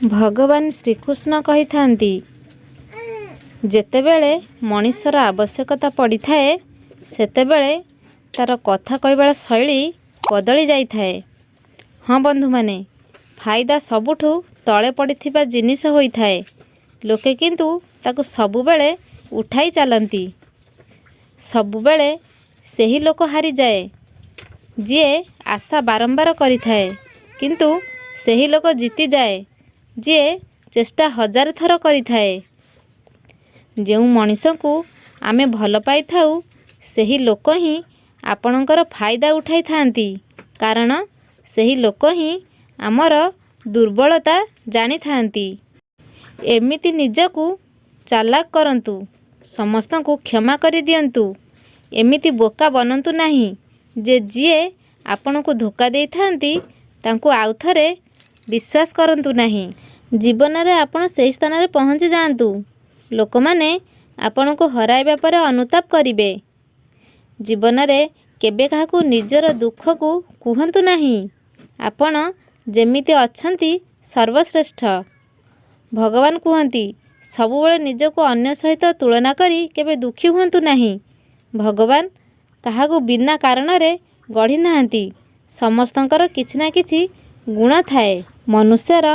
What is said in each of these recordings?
भगवान श्रीकृष्ण कही थांती जेतेबेले मनुष्यर आवश्यकता पड़ी थाए सेतेबेले तार कथा कहबार शैली बदली जाई थाए। हाँ बंधु माने फायदा सबुठु तले पड़िथिबा जिनिस होई थाए। लोके किंतु ताकु सबुबेले उठाई चलती। सबुबेले सेही लोक हारी जाए जी आशा बारंबार करि थाए किंतु सेही लोक जीति जाए जी चेष्टा हजार थर करि थाए। जो मनीष को आमे भल पाई थाउ सेही लोक ही आपणकर फायदा उठाई थांती कारण सेही लोक ही आमर दुर्बलता जानी थांती। एमिति निजकु चालाक करंतु समस्त को क्षमा करि दियंतु। एमिति बोका बनंतु नाही जे जीए आपण को धोखा दे थांती तांको आउ थरे विश्वास करंतु नाही। जीवन रे आपण सही स्थान रे पहुंची जांतु। लोक माने आपण को हराइबा पर अनुताप करिवे। जीवन रे केबे काहाकू निजर दुख को कुहंतु नाही। आपण जेमिति अछंती सर्वश्रेष्ठ। भगवान कहती सबुबले निजको अन्य सहित तुलना करी केबे दुखी हुंतु नाही। भगवान काहाकू बिना कारण रे गढ़ी नाहंती। समस्तंकर किछि ना किछि गुण थाए। मनुष्यर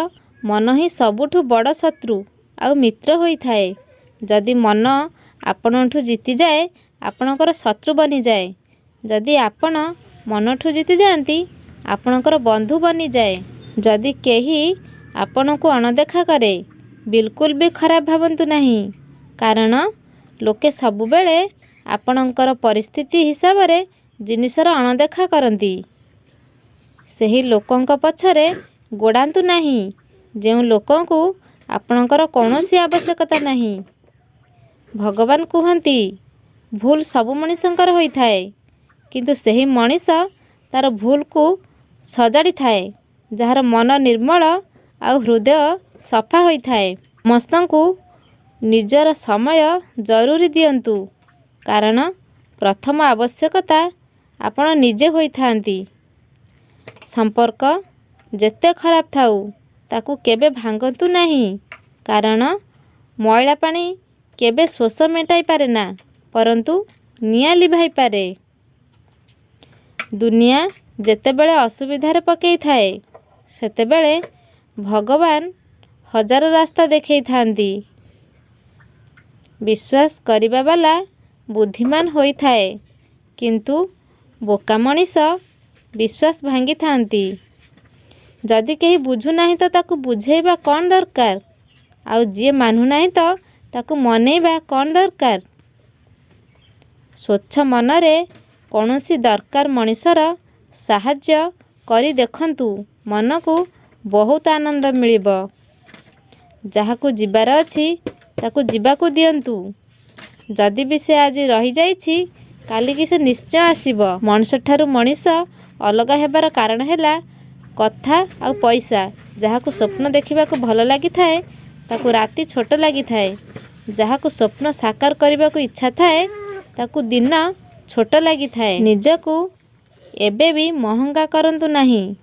मन ही सबुठु बड़ शत्रु आउ मित्र होई थाए। जदि मन आपणठु जीति जाए आपणकर शत्रु बनी जाए। जदि आपण मनठु जीति जाती आपणकर बंधु बनी जाए। जदि केही आपण को अणदेखा करे बिल्कुल भी खराब भावंतु नहीं कारण लोके सबुबेले आपणकर परिस्थिति हिसाब रे जिनिसर अणदेखा करती। सेही लोकंक पछरे गोड़ांतु नहीं जो लोकों को आपणकर कौनसी आवश्यकता नहीं। भगवान कहती भूल सबु मनीषंकर होई थाए किंतु सेही मनीष तार भूल को सजाड़ी थाए जार मन निर्मल आउ हृदय सफा होई थाए। समस्तंकु निजर समय जरूरी दियंतु कारण प्रथम आवश्यकता आपण निजे होई थांती। संपर्क जेते खराब थाउ ताकू केबे भांगतु नहीं कारण मैला पानी केबे शोष मेटाई पारे ना परंतु निया लिभाई पारे। दुनिया जेतेबेले असुविधारे पकई थाए सेतेबेले भगवान हजार रास्ता देखई थांती। विश्वास करिबा वाला बुद्धिमान होई थाए किंतु बोका मनीष विश्वास भांगी थांती। जदि केही बुझु नाही तो ताकू बुझेइबा कौन दरकार आउ जे मानु नाही तो ताकू मनेइबा कौन दरकार। स्वच्छ मनरे कौनसी दरकार मनीषर साहाय्य करी देखंतु मन को बहुत आनंद मिलिबो। जहाकू जिबार अछि ताकू जिबाकू दियंतु। जदि भी से आज रही जाइछि काली की से निश्चय आसीबो। मनुष्य ठारू मनीष अलगा हेबार कारण हैला कथा आ पैसा। जहाकू स्वप्न देखा भल लगी थाए ताकू राति छोट लगी थाए। जहाकू स्वप्न साकार करने को इच्छा थाए ताकू दिन छोट लगी थाए। निजकू एबे भी महंगा करंतु नहीं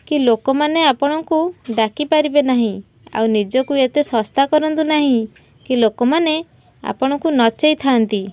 कि लोक माने आपण को डाकी पारिबे नहीं आ निजकू एते सस्ता करंतु नहीं कि लोक माने आपण को नचई थांती।